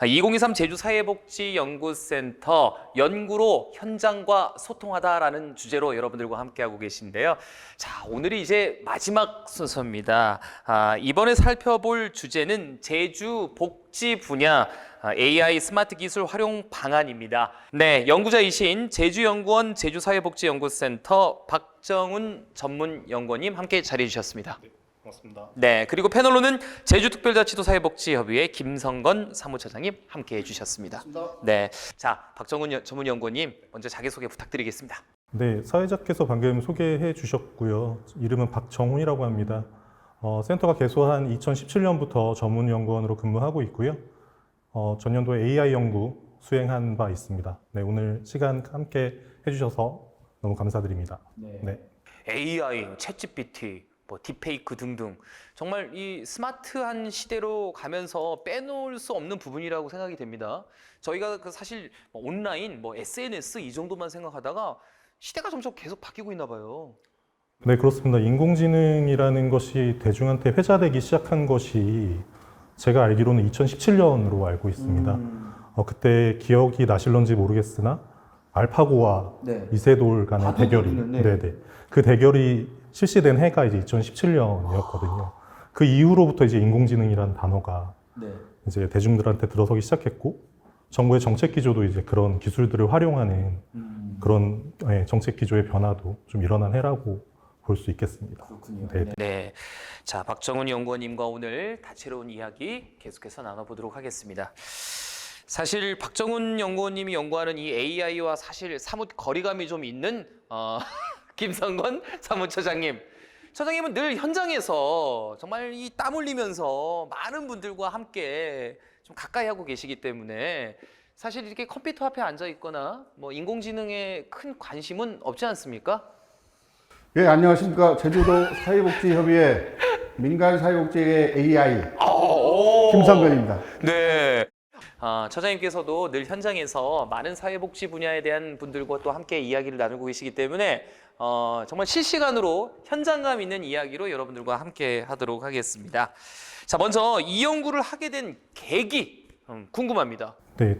2023 제주사회복지연구센터 연구로 현장과 소통하다라는 주제로 여러분들과 함께하고 계신데요. 자, 오늘이 이제 마지막 순서입니다. 이번에 살펴볼 주제는 제주 복지 분야 AI 스마트 기술 활용 방안입니다. 네, 연구자이신 제주연구원 제주사회복지연구센터 박정훈 전문연구원님 함께 자리해 주셨습니다. 고맙습니다. 네, 그리고 패널로는 제주특별자치도 사회복지협의회 김성건 사무처장님 함께해 주셨습니다. 네, 자, 박정훈 전문연구원님 먼저 자기소개 부탁드리겠습니다. 네, 사회자께서 방금 소개해 주셨고요. 이름은 박정훈이라고 합니다. 센터가 개소한 2017년부터 전문연구원으로 근무하고 있고요. 전년도에 AI 연구 수행한 바 있습니다. 네, 오늘 시간 함께 해주셔서 너무 감사드립니다. 네. AI, 챗GPT, 딥페이크 등등 정말 이 스마트한 시대로 가면서 빼놓을 수 없는 부분이라고 생각이 됩니다. 저희가 사실 온라인, SNS 이 정도만 생각하다가 시대가 점점 계속 바뀌고 있나 봐요. 네, 그렇습니다. 인공지능이라는 것이 대중한테 회자되기 시작한 것이 제가 알기로는 2017년으로 알고 있습니다. 그때 기억이 나실런지 모르겠으나 알파고와 이세돌 간의 대결이, 그 대결이 실시된 해가 이제 2017년이었거든요. 그 이후로부터 이제 인공지능이라는 단어가 이제 대중들한테 들어서기 시작했고, 정부의 정책 기조도 이제 그런 기술들을 활용하는 그런 정책 기조의 변화도 좀 일어난 해라고 볼 수 있겠습니다. 그렇군요. 네. 자, 박정훈 연구원님과 오늘 다채로운 이야기 계속해서 나눠보도록 하겠습니다. 사실 박정훈 연구원님이 연구하는 이 AI와 사실 사뭇 거리감이 좀 있는 김성건 사무처장님. 처장님은 늘 현장에서 정말 이 땀 흘리면서 많은 분들과 함께 좀 가까이 하고 계시기 때문에 사실 이렇게 컴퓨터 앞에 앉아 있거나 인공지능에 큰 관심은 없지 않습니까? 예, 안녕하십니까. 제주도 사회복지협의회 민간사회복지의 AI 김성근입니다. 네. 처장님께서도 늘 현장에서 많은 사회복지 분야에 대한 분들과 또 함께 이야기를 나누고 계시기 때문에 정말 실시간으로 현장감 있는 이야기로 여러분들과 함께 하도록 하겠습니다. 자, 먼저 이 연구를 하게 된 계기 궁금합니다. 네,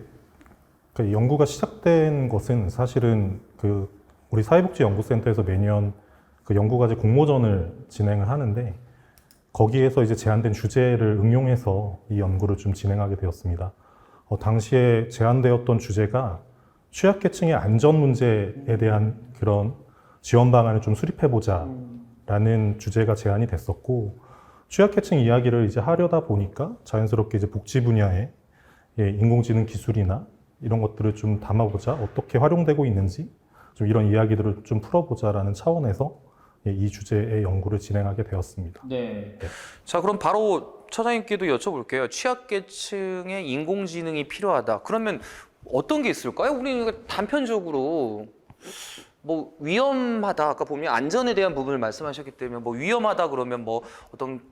그 연구가 시작된 것은 사실은 우리 사회복지연구센터에서 매년 그 연구과제 공모전을 진행을 하는데 거기에서 이제 제안된 주제를 응용해서 이 연구를 좀 진행하게 되었습니다. 당시에 제안되었던 주제가 취약계층의 안전 문제에 대한 그런 지원 방안을 좀 수립해보자 라는 주제가 제안이 됐었고, 취약계층 이야기를 이제 하려다 보니까 자연스럽게 이제 복지 분야에 인공지능 기술이나 이런 것들을 좀 담아보자, 어떻게 활용되고 있는지 좀 이런 이야기들을 좀 풀어보자라는 차원에서 이 주제의 연구를 진행하게 되었습니다. 네. 자, 그럼 바로 처장님께도 여쭤볼게요. 취약계층의 인공지능이 필요하다. 그러면 어떤 게 있을까요? 우리 단편적으로 위험하다. 아까 보면 안전에 대한 부분을 말씀하셨기 때문에 위험하다 그러면 어떤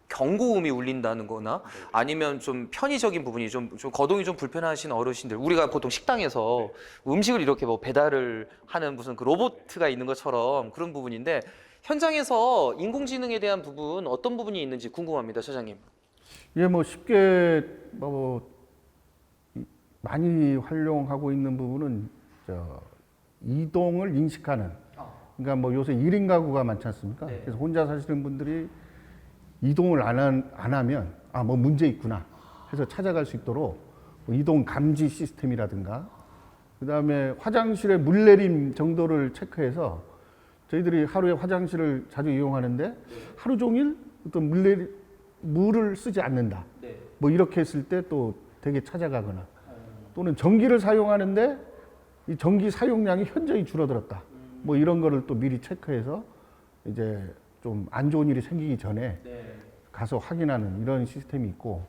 경고음이 울린다는 거나 아니면 좀 편의적인 부분이 좀 거동이 좀 불편하신 어르신들, 우리가 보통 식당에서 음식을 이렇게 배달을 하는 무슨 그 로봇가 있는 것처럼 그런 부분인데, 현장에서 인공지능에 대한 부분 어떤 부분이 있는지 궁금합니다, 처장님. 예, 쉽게 많이 활용하고 있는 부분은 이동을 인식하는. 그러니까 요새 1인 가구가 많지 않습니까? 그래서 혼자 사시는 분들이 이동을 안 하면 문제 있구나 해서 찾아갈 수 있도록 이동 감지 시스템이라든가, 그다음에 화장실의 물내림 정도를 체크해서 저희들이 하루에 화장실을 자주 이용하는데 하루 종일 어떤 물을 쓰지 않는다. 이렇게 했을 때 또 되게 찾아가거나, 또는 전기를 사용하는데 이 전기 사용량이 현저히 줄어들었다. 이런 거를 또 미리 체크해서 이제 좀 안 좋은 일이 생기기 전에 가서 확인하는 이런 시스템이 있고,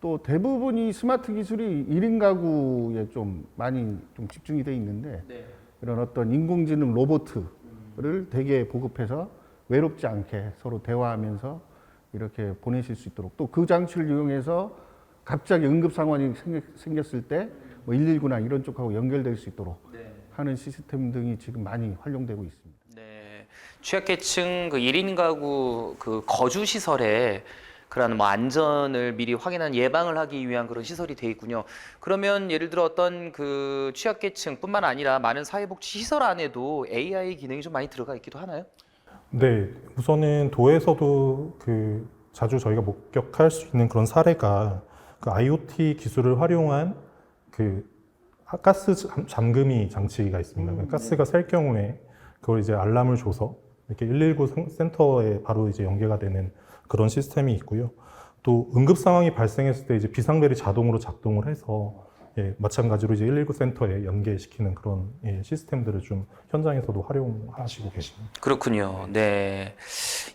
또 대부분이 스마트 기술이 1인 가구에 좀 많이 좀 집중이 돼 있는데 이런 어떤 인공지능 로봇을 되게 보급해서 외롭지 않게 서로 대화하면서 이렇게 보내실 수 있도록, 또 그 장치를 이용해서 갑자기 응급 상황이 생겼을 때 119나 이런 쪽하고 연결될 수 있도록 하는 시스템 등이 지금 많이 활용되고 있습니다. 네. 취약계층 1인 가구 거주 시설에 그런 뭐 안전을 미리 확인한 예방을 하기 위한 그런 시설이 돼 있군요. 그러면 예를 들어 어떤 그 취약계층뿐만 아니라 많은 사회복지 시설 안에도 AI 기능이 좀 많이 들어가 있기도 하나요? 네, 우선은 도에서도 그 자주 저희가 목격할 수 있는 그런 사례가 그 IoT 기술을 활용한 그 가스 잠금이 장치가 있습니다. 그러니까 가스가 셀 경우에 그걸 이제 알람을 줘서 이렇게 119 센터에 바로 이제 연계가 되는 그런 시스템이 있고요. 또 응급 상황이 발생했을 때 이제 비상벨이 자동으로 작동을 해서 마찬가지로 이제 119 센터에 연계시키는 그런 시스템들을 좀 현장에서도 활용하시고 계십니다. 그렇군요. 네.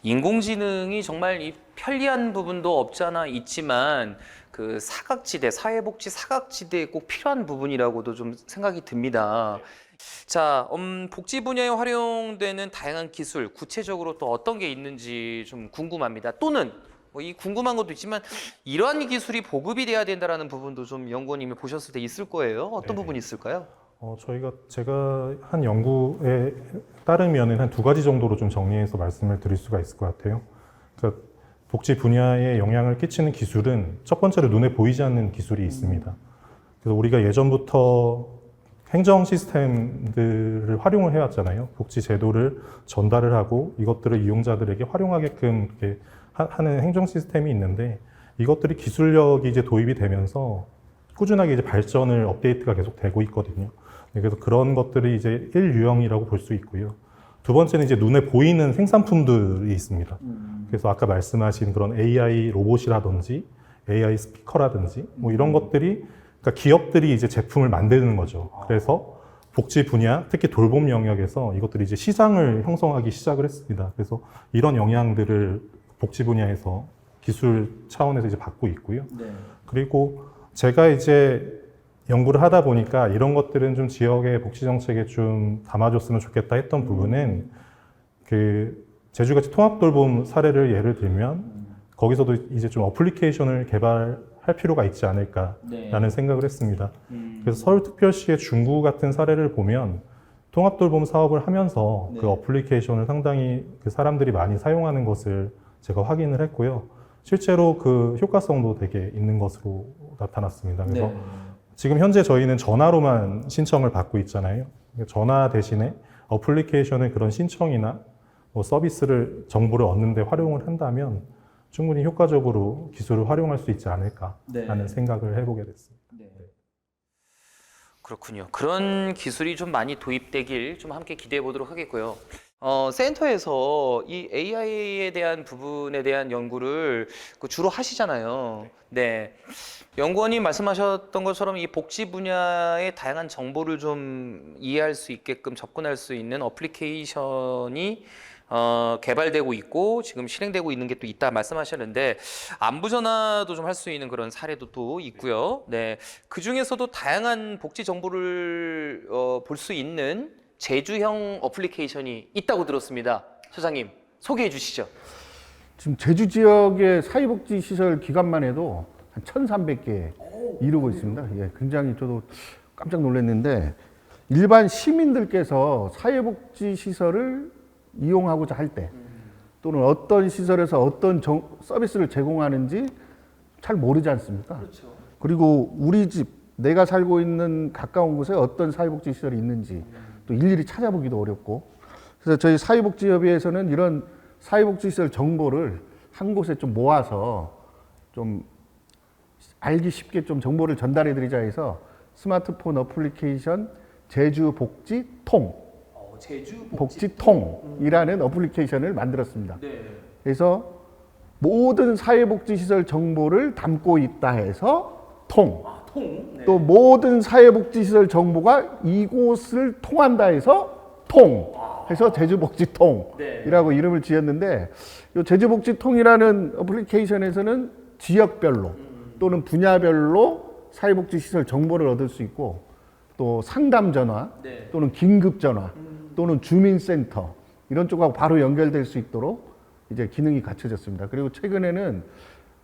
인공지능이 정말 이 편리한 부분도 없지 않아 있지만 그 사각지대, 사회복지 사각지대에 꼭 필요한 부분이라고도 좀 생각이 듭니다. 자, 복지 분야에 활용되는 다양한 기술, 구체적으로 또 어떤 게 있는지 좀 궁금합니다. 또는 뭐 이 궁금한 것도 있지만 이러한 기술이 보급이 돼야 된다라는 부분도 좀 연구원님이 보셨을 때 있을 거예요. 어떤 네네. 부분이 있을까요? 제가 한 연구에 따르면은 한 두 가지 정도로 좀 정리해서 말씀을 드릴 수가 있을 것 같아요. 그러니까 복지 분야에 영향을 끼치는 기술은 첫 번째로 눈에 보이지 않는 기술이 있습니다. 그래서 우리가 예전부터 행정 시스템들을 활용을 해왔잖아요. 복지 제도를 전달을 하고 이것들을 이용자들에게 활용하게끔 이렇게 하는 행정 시스템이 있는데 이것들이 기술력이 이제 도입이 되면서 꾸준하게 이제 발전을 업데이트가 계속 되고 있거든요. 그래서 그런 것들이 이제 1유형이라고 볼 수 있고요. 두 번째는 이제 눈에 보이는 생산품들이 있습니다. 그래서 아까 말씀하신 그런 AI 로봇이라든지 AI 스피커라든지 뭐 이런 것들이 그러니까 기업들이 이제 제품을 만드는 거죠. 그래서 복지 분야, 특히 돌봄 영역에서 이것들이 이제 시장을 형성하기 시작을 했습니다. 그래서 이런 영향들을 복지 분야에서 기술 차원에서 이제 받고 있고요. 네. 그리고 제가 이제 연구를 하다 보니까 이런 것들은 좀 지역의 복지 정책에 좀 담아줬으면 좋겠다 했던 부분은 그 제주같이 통합돌봄 사례를 예를 들면 거기서도 이제 좀 어플리케이션을 개발할 필요가 있지 않을까라는 생각을 했습니다. 그래서 서울특별시의 중구 같은 사례를 보면 통합돌봄 사업을 하면서 그 어플리케이션을 상당히 그 사람들이 많이 사용하는 것을 제가 확인을 했고요. 실제로 그 효과성도 되게 있는 것으로 나타났습니다. 그래서 지금 현재 저희는 전화로만 신청을 받고 있잖아요. 전화 대신에 어플리케이션의 그런 신청이나 뭐 서비스를 정보를 얻는 데 활용을 한다면 충분히 효과적으로 기술을 활용할 수 있지 않을까라는 생각을 해보게 됐습니다. 그렇군요. 그런 기술이 좀 많이 도입되길 좀 함께 기대해 보도록 하겠고요. 센터에서 이 AI에 대한 부분에 대한 연구를 주로 하시잖아요. 네. 연구원이 말씀하셨던 것처럼 이 복지 분야의 다양한 정보를 좀 이해할 수 있게끔 접근할 수 있는 어플리케이션이 개발되고 있고 지금 실행되고 있는 게 또 있다 말씀하셨는데 안부 전화도 좀 할 수 있는 그런 사례도 또 있고요. 네. 그 중에서도 다양한 복지 정보를 볼 수 있는 제주형 어플리케이션이 있다고 들었습니다. 소장님 소개해 주시죠. 지금 제주 지역의 사회복지 시설 기관만 해도 한 1,300개 이루고 있습니다. 예, 굉장히 저도 깜짝 놀랐는데 일반 시민들께서 사회복지 시설을 이용하고자 할 때 또는 어떤 시설에서 어떤 서비스를 제공하는지 잘 모르지 않습니까? 그렇죠. 그리고 우리 집, 내가 살고 있는 가까운 곳에 어떤 사회복지 시설이 있는지 또 일일이 찾아보기도 어렵고 그래서 저희 사회복지협의회에서는 이런 사회복지 시설 정보를 한 곳에 좀 모아서 좀 알기 쉽게 좀 정보를 전달해 드리자 해서 스마트폰 어플리케이션 제주복지통 복지통이라는 어플리케이션을 만들었습니다. 네. 그래서 모든 사회복지시설 정보를 담고 있다 해서 통. 통. 네. 또 모든 사회복지시설 정보가 이곳을 통한다 해서 통. 해서 제주복지통이라고 이름을 지었는데 이 제주복지통이라는 어플리케이션에서는 지역별로 또는 분야별로 사회복지시설 정보를 얻을 수 있고 또 상담 전화 또는 긴급 전화 또는 주민센터 이런 쪽하고 바로 연결될 수 있도록 이제 기능이 갖춰졌습니다. 그리고 최근에는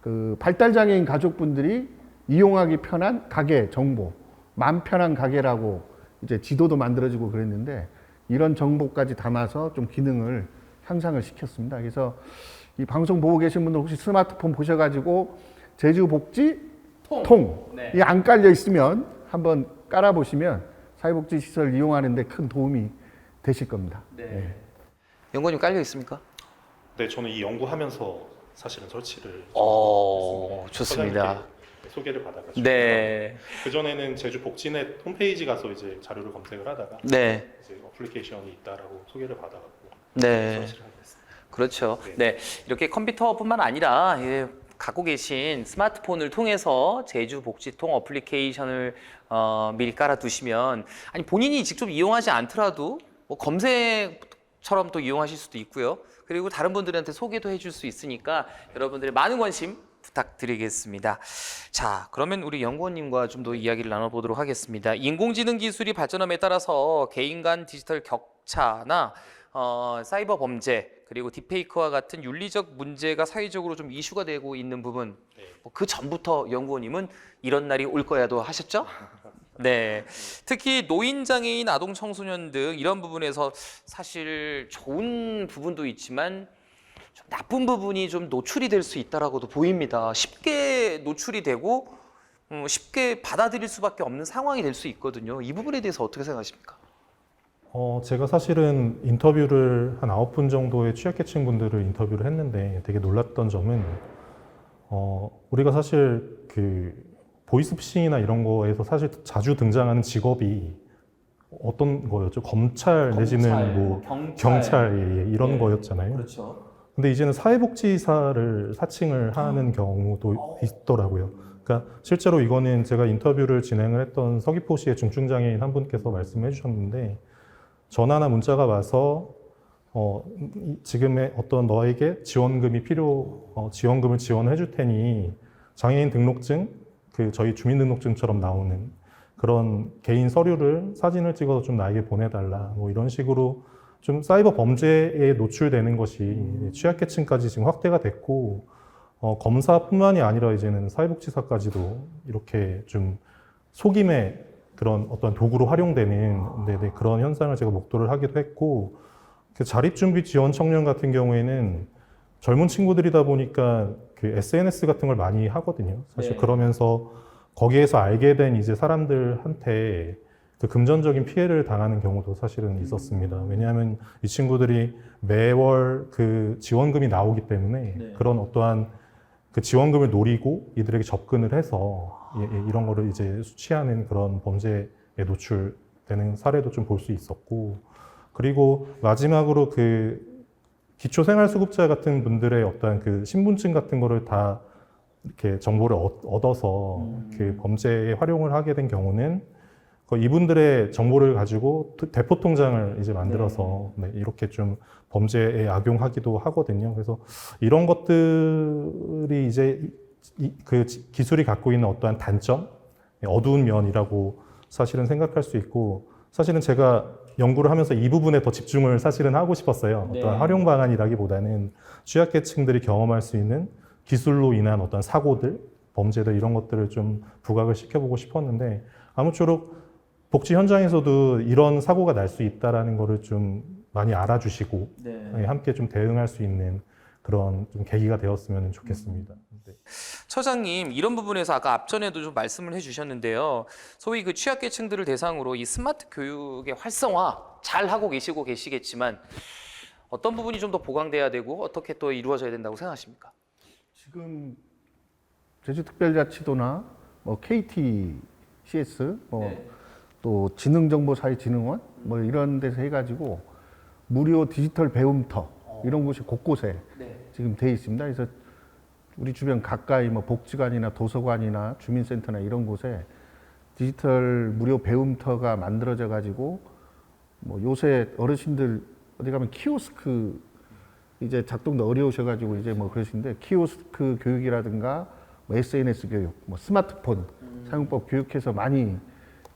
그 발달장애인 가족분들이 이용하기 편한 가게 정보, 맘 편한 가게라고 이제 지도도 만들어지고 그랬는데 이런 정보까지 담아서 좀 기능을 향상을 시켰습니다. 그래서 이 방송 보고 계신 분들 혹시 스마트폰 보셔가지고 제주복지 통. 네. 이 안 깔려 있으면 한번 깔아보시면 사회복지 시설 이용하는데 큰 도움이 되실 겁니다. 네. 연구원님 깔려 있습니까? 네, 저는 이 연구하면서 사실은 설치를 좋습니다. 사장님께 소개를 받아가지고 네. 그 전에는 제주 복지넷 홈페이지 가서 이제 자료를 검색을 하다가 네. 이제 어플리케이션이 있다라고 소개를 받아갖고 네. 설치를 하게 됐습니다. 그렇죠. 네. 네. 이렇게 컴퓨터뿐만 아니라 갖고 계신 스마트폰을 통해서 제주 복지통 어플리케이션을 미리 깔아두시면 아니 본인이 직접 이용하지 않더라도 뭐 검색처럼 또 이용하실 수도 있고요. 그리고 다른 분들한테 소개도 해줄 수 있으니까 여러분들의 많은 관심 부탁드리겠습니다. 자, 그러면 우리 연구원님과 좀 더 이야기를 나눠보도록 하겠습니다. 인공지능 기술이 발전함에 따라서 개인 간 디지털 격차나 사이버 범죄 그리고 딥페이크와 같은 윤리적 문제가 사회적으로 좀 이슈가 되고 있는 부분 그 전부터 연구원님은 이런 날이 올 거야도 하셨죠? 네, 특히 노인, 장애인, 아동, 청소년 등 이런 부분에서 사실 좋은 부분도 있지만 좀 나쁜 부분이 좀 노출이 될 수 있다라고도 보입니다. 쉽게 노출이 되고 쉽게 받아들일 수밖에 없는 상황이 될 수 있거든요. 이 부분에 대해서 어떻게 생각하십니까? 제가 사실은 인터뷰를 한 9분 정도의 취약계층 분들을 인터뷰를 했는데 되게 놀랐던 점은 우리가 사실 그 보이스피싱이나 이런 거에서 사실 자주 등장하는 직업이 어떤 거였죠? 검찰 내지는 뭐 경찰 이런 거였잖아요. 그렇죠. 근데 이제는 사회복지사를 사칭을 하는 경우도 있더라고요. 그러니까 실제로 이거는 제가 인터뷰를 진행을 했던 서귀포시의 중증장애인 한 분께서 말씀해 주셨는데 전화나 문자가 와서 지금의 어떤 너에게 지원금이 지원금을 지원해 줄 테니 장애인 등록증, 그 저희 주민등록증처럼 나오는 그런 개인 서류를 사진을 찍어서 좀 나에게 보내달라. 뭐 이런 식으로 좀 사이버 범죄에 노출되는 것이 취약계층까지 지금 확대가 됐고 검사뿐만이 아니라 이제는 사회복지사까지도 이렇게 좀 속임의 그런 어떤 도구로 활용되는 그런 현상을 제가 목도를 하기도 했고 자립준비 지원 청년 같은 경우에는 젊은 친구들이다 보니까 그 SNS 같은 걸 많이 하거든요. 사실 네. 그러면서 거기에서 알게 된 이제 사람들한테 그 금전적인 피해를 당하는 경우도 사실은 있었습니다. 왜냐하면 이 친구들이 매월 그 지원금이 나오기 때문에 네. 그런 어떠한 그 지원금을 노리고 이들에게 접근을 해서 이런 거를 이제 수취하는 그런 범죄에 노출되는 사례도 좀 볼 수 있었고, 그리고 마지막으로 그 기초생활수급자 같은 분들의 어떤 그 신분증 같은 거를 다 이렇게 정보를 얻어서 그 범죄에 활용을 하게 된 경우는 이분들의 정보를 가지고 대포통장을 이제 만들어서 이렇게 좀 범죄에 악용하기도 하거든요. 그래서 이런 것들이 이제 그 기술이 갖고 있는 어떠한 단점, 어두운 면이라고 사실은 생각할 수 있고, 사실은 제가 연구를 하면서 이 부분에 더 집중을 사실은 하고 싶었어요. 어떤 활용 방안이라기보다는 취약계층들이 경험할 수 있는 기술로 인한 어떤 사고들, 범죄들 이런 것들을 좀 부각을 시켜보고 싶었는데 아무쪼록 복지 현장에서도 이런 사고가 날 수 있다라는 거를 좀 많이 알아주시고 함께 좀 대응할 수 있는 그런 좀 계기가 되었으면 좋겠습니다. 네. 처장님, 이런 부분에서 아까 앞전에도 좀 말씀을 해주셨는데요. 소위 그 취약계층들을 대상으로 이 스마트 교육의 활성화 잘 하고 계시겠지만 어떤 부분이 좀 더 보강돼야 되고 어떻게 또 이루어져야 된다고 생각하십니까? 지금 제주특별자치도나 뭐 KTCS, 또 지능정보사회진흥원 뭐 이런 데서 해가지고 무료 디지털 배움터 이런 곳이 곳곳에 지금 돼 있습니다. 그래서 우리 주변 가까이 뭐 복지관이나 도서관이나 주민센터나 이런 곳에 디지털 무료 배움터가 만들어져 가지고 뭐 요새 어르신들 어디 가면 키오스크 이제 작동도 어려우셔가지고 이제 뭐 그러시는데 키오스크 교육이라든가 뭐 SNS 교육, 뭐 스마트폰 사용법 교육해서 많이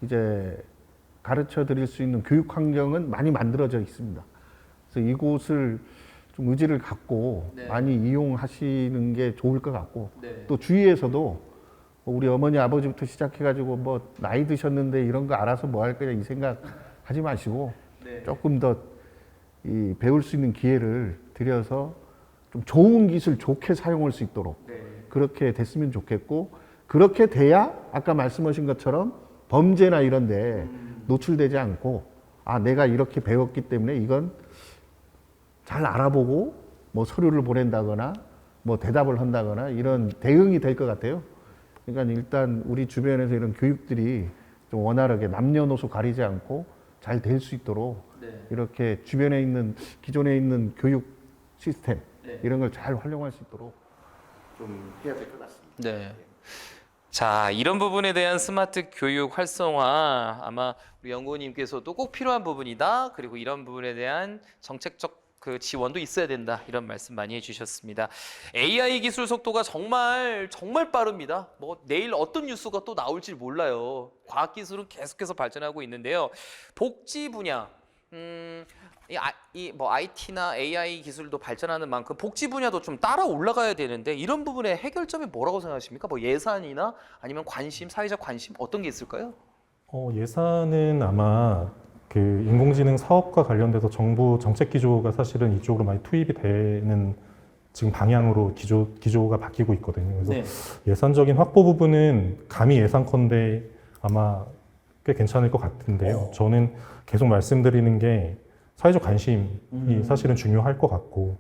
이제 가르쳐 드릴 수 있는 교육 환경은 많이 만들어져 있습니다. 그래서 이곳을 좀 의지를 갖고 많이 이용하시는 게 좋을 것 같고 또 주위에서도 우리 어머니 아버지부터 시작해가지고 뭐 나이 드셨는데 이런 거 알아서 뭐 할 거냐 이 생각 하지 마시고 조금 더 이 배울 수 있는 기회를 드려서 좀 좋은 기술 좋게 사용할 수 있도록 그렇게 됐으면 좋겠고, 그렇게 돼야 아까 말씀하신 것처럼 범죄나 이런 데 노출되지 않고, 아, 내가 이렇게 배웠기 때문에 이건 잘 알아보고 뭐 서류를 보낸다거나 뭐 대답을 한다거나 이런 대응이 될 것 같아요. 그러니까 일단 우리 주변에서 이런 교육들이 좀 원활하게 남녀노소 가리지 않고 잘 될 수 있도록 이렇게 주변에 있는 기존에 있는 교육 시스템 이런 걸 잘 활용할 수 있도록 좀 해야 될 것 같습니다. 네. 자, 이런 부분에 대한 스마트 교육 활성화 아마 우리 연구원님께서도 꼭 필요한 부분이다. 그리고 이런 부분에 대한 정책적 그 지원도 있어야 된다. 이런 말씀 많이 해주셨습니다. AI 기술 속도가 정말 빠릅니다. 뭐 내일 어떤 뉴스가 또 나올지 몰라요. 과학 기술은 계속해서 발전하고 있는데요. 복지 분야, 뭐 IT나 AI 기술도 발전하는 만큼 복지 분야도 좀 따라 올라가야 되는데 이런 부분의 해결점이 뭐라고 생각하십니까? 뭐 예산이나 아니면 관심, 사회적 관심 어떤 게 있을까요? 예산은 아마 그 인공지능 사업과 관련돼서 정부 정책 기조가 사실은 이쪽으로 많이 투입이 되는 지금 방향으로 기조가 바뀌고 있거든요. 그래서 네. 예산적인 확보 부분은 감히 예상컨대 아마 꽤 괜찮을 것 같은데요. 저는 계속 말씀드리는 게 사회적 관심이 사실은 중요할 것 같고,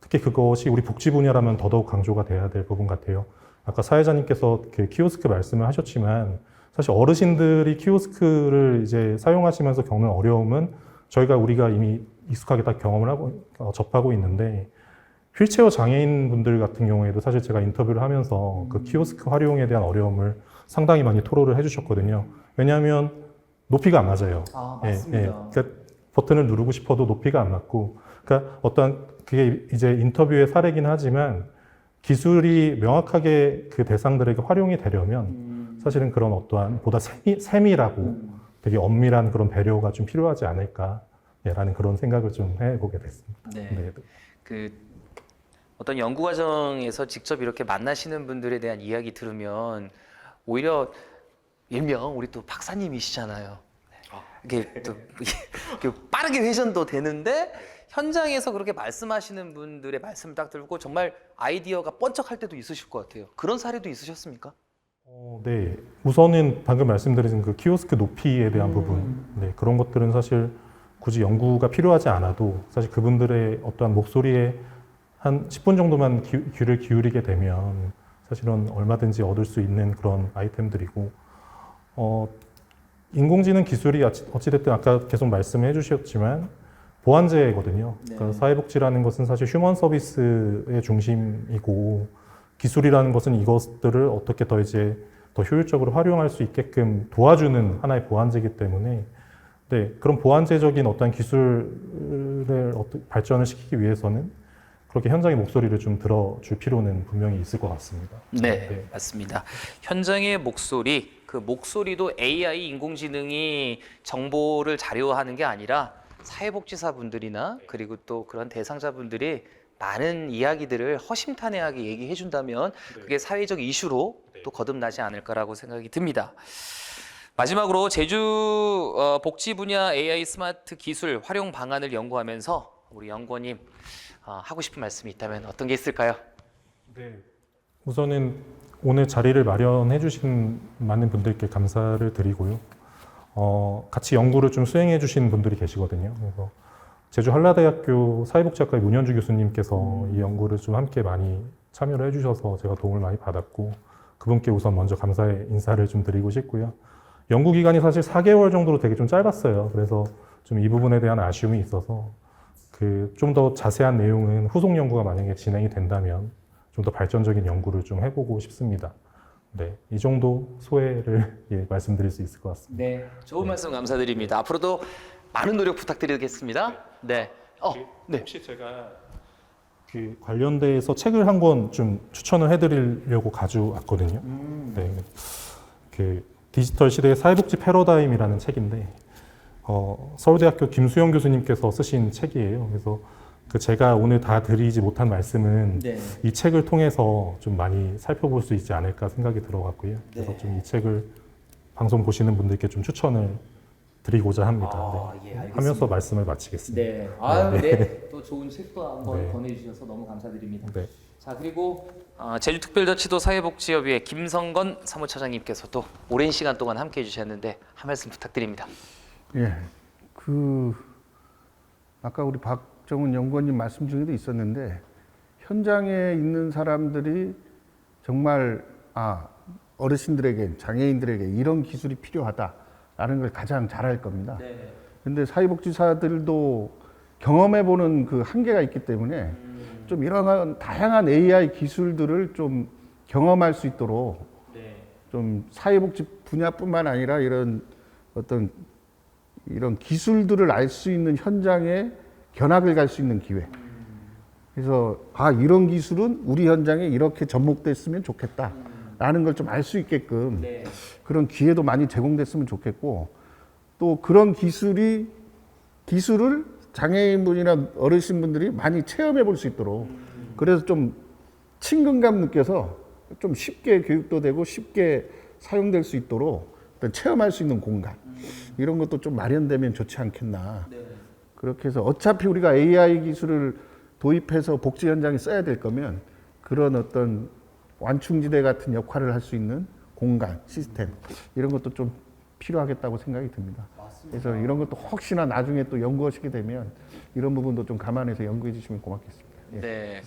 특히 그것이 우리 복지 분야라면 더더욱 강조가 돼야 될 부분 같아요. 아까 사회자님께서 그 키오스크 말씀을 하셨지만 사실 어르신들이 키오스크를 이제 사용하시면서 겪는 어려움은 우리가 이미 익숙하게 다 경험을 하고 접하고 있는데, 휠체어 장애인 분들 같은 경우에도 사실 제가 인터뷰를 하면서 그 키오스크 활용에 대한 어려움을 상당히 많이 토로를 해주셨거든요. 왜냐하면 높이가 안 맞아요. 맞습니다. 그러니까 버튼을 누르고 싶어도 높이가 안 맞고, 그러니까 그게 이제 인터뷰의 사례긴 하지만 기술이 명확하게 그 대상들에게 활용이 되려면 사실은 그런 어떠한 보다 세밀하고 되게 엄밀한 그런 배려가 좀 필요하지 않을까라는 그런 생각을 좀 해보게 됐습니다. 네. 그 어떤 연구 과정에서 직접 이렇게 만나시는 분들에 대한 이야기 들으면 오히려 일명 우리 또 박사님이시잖아요. 이게 또 빠르게 회전도 되는데 현장에서 그렇게 말씀하시는 분들의 말씀을 딱 들고 정말 아이디어가 번쩍할 때도 있으실 것 같아요. 그런 사례도 있으셨습니까? 네. 우선은 방금 말씀드린 그 키오스크 높이에 대한 부분, 그런 것들은 사실 굳이 연구가 필요하지 않아도 사실 그분들의 어떠한 목소리에 한 10분 정도만 귀를 기울이게 되면 사실은 얼마든지 얻을 수 있는 그런 아이템들이고, 인공지능 기술이 어찌됐든 아까 계속 말씀해 주셨지만 보완제거든요. 그러니까 사회복지라는 것은 사실 휴먼 서비스의 중심이고, 기술이라는 것은 이것들을 어떻게 더 효율적으로 활용할 수 있게끔 도와주는 하나의 보완제이기 때문에, 그런 보완제적인 어떤 기술을 발전을 시키기 위해서는 그렇게 현장의 목소리를 좀 들어줄 필요는 분명히 있을 것 같습니다. 네, 맞습니다. 현장의 목소리, 그 목소리도 AI 인공지능이 정보를 자료화하는 게 아니라 사회복지사분들이나 그리고 또 그런 대상자분들이 많은 이야기들을 허심탄회하게 얘기해 준다면 그게 사회적 이슈로 또 거듭나지 않을까라고 생각이 듭니다. 마지막으로 제주 복지 분야 AI 스마트 기술 활용 방안을 연구하면서 우리 연구원님 하고 싶은 말씀이 있다면 어떤 게 있을까요? 네. 우선은 오늘 자리를 마련해 주신 많은 분들께 감사를 드리고요. 같이 연구를 좀 수행해 주신 분들이 계시거든요. 그래서 제주 한라대학교 사회복지학과의 문현주 교수님께서 이 연구를 좀 함께 많이 참여를 해주셔서 제가 도움을 많이 받았고, 그분께 우선 먼저 감사의 인사를 좀 드리고 싶고요. 연구 기간이 사실 4개월 정도로 되게 좀 짧았어요. 그래서 좀 이 부분에 대한 아쉬움이 있어서 좀 더 자세한 내용은 후속 연구가 만약에 진행이 된다면 좀 더 발전적인 연구를 좀 해보고 싶습니다. 네, 이 정도 소회를 말씀드릴 수 있을 것 같습니다. 네, 좋은 말씀 감사드립니다. 앞으로도 많은 노력 부탁드리겠습니다. 네. 네. 혹시 제가 그 관련돼서 책을 한 권 좀 추천을 해드리려고 가져왔거든요. 네, 그 디지털 시대의 사회복지 패러다임이라는 책인데 서울대학교 김수영 교수님께서 쓰신 책이에요. 그래서 제가 오늘 다 드리지 못한 말씀은 이 책을 통해서 좀 많이 살펴볼 수 있지 않을까 생각이 들어갔고요. 그래서 좀 이 책을 방송 보시는 분들께 좀 추천을 드리고자 합니다. 예, 네. 알겠습니다. 하면서 말씀을 마치겠습니다. 네. 아유, 네. 네. 또 좋은 책도 한번 네. 권해주셔서 너무 감사드립니다. 네. 자, 그리고 제주특별자치도 사회복지협의회 김성건 사무처장님께서도 오랜 시간 동안 함께해 주셨는데 한 말씀 부탁드립니다. 예, 아까 우리 박정훈 연구원님 말씀 중에도 있었는데 현장에 있는 사람들이 정말 어르신들에게 장애인들에게 이런 기술이 필요하다라는 걸 가장 잘할 겁니다. 네. 근데 사회복지사들도 경험해보는 그 한계가 있기 때문에 좀 이런 다양한 AI 기술들을 좀 경험할 수 있도록 네. 좀 사회복지 분야뿐만 아니라 이런 어떤 이런 기술들을 알 수 있는 현장에 견학을 갈 수 있는 기회. 그래서 이런 기술은 우리 현장에 이렇게 접목됐으면 좋겠다라는 걸 좀 알 수 있게끔 네. 그런 기회도 많이 제공됐으면 좋겠고 또 그런 기술을 장애인분이나 어르신분들이 많이 체험해 볼 수 있도록 그래서 좀 친근감 느껴서 좀 쉽게 교육도 되고 쉽게 사용될 수 있도록 어떤 체험할 수 있는 공간 이런 것도 좀 마련되면 좋지 않겠나. 네. 그렇게 해서 어차피 우리가 AI 기술을 도입해서 복지 현장에 써야 될 거면 그런 어떤 완충지대 같은 역할을 할 수 있는 공간, 시스템 이런 것도 좀 필요하겠다고 생각이 듭니다. 맞습니다. 그래서 이런 것도 혹시나 나중에 또 연구하시게 되면 이런 부분도 좀 감안해서 연구해 주시면 고맙겠습니다. 예. 네.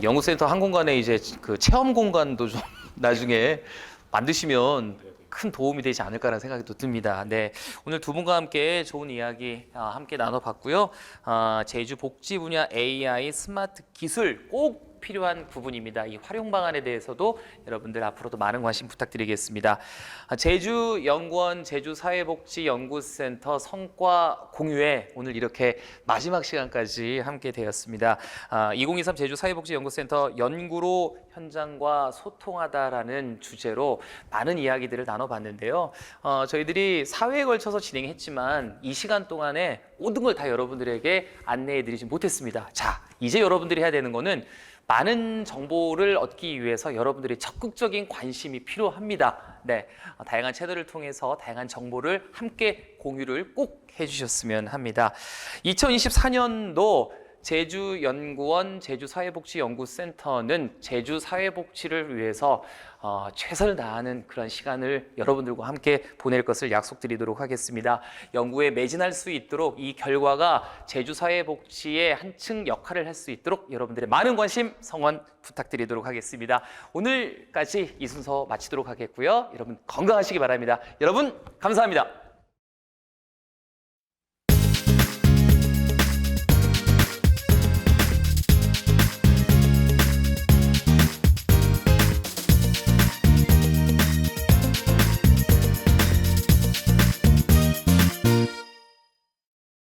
연구센터 한 공간에 이제 그 체험 공간도 좀 나중에 만드시면 큰 도움이 되지 않을까라는 생각이 또 듭니다. 네, 오늘 두 분과 함께 좋은 이야기 함께 나눠봤고요. 제주 복지 분야 AI 스마트 기술 꼭 필요한 부분입니다. 이 활용 방안에 대해서도 여러분들 앞으로도 많은 관심 부탁드리겠습니다. 제주연구원 제주사회복지연구센터 성과 공유회 오늘 이렇게 마지막 시간까지 함께 되었습니다. 2023 제주사회복지연구센터 연구로 현장과 소통하다라는 주제로 많은 이야기들을 나눠봤는데요. 저희들이 사회에 걸쳐서 진행했지만 이 시간 동안에 모든 걸 다 여러분들에게 안내해드리지 못했습니다. 자, 이제 여러분들이 해야 되는 거는 많은 정보를 얻기 위해서 여러분들의 적극적인 관심이 필요합니다. 네, 다양한 채널을 통해서 다양한 정보를 함께 공유를 꼭 해주셨으면 합니다. 2024년도 제주연구원 제주사회복지연구센터는 제주사회복지를 위해서 최선을 다하는 그런 시간을 여러분들과 함께 보낼 것을 약속드리도록 하겠습니다. 연구에 매진할 수 있도록 이 결과가 제주사회복지의 한층 역할을 할 수 있도록 여러분들의 많은 관심, 성원 부탁드리도록 하겠습니다. 오늘까지 이 순서 마치도록 하겠고요. 여러분 건강하시기 바랍니다. 여러분 감사합니다.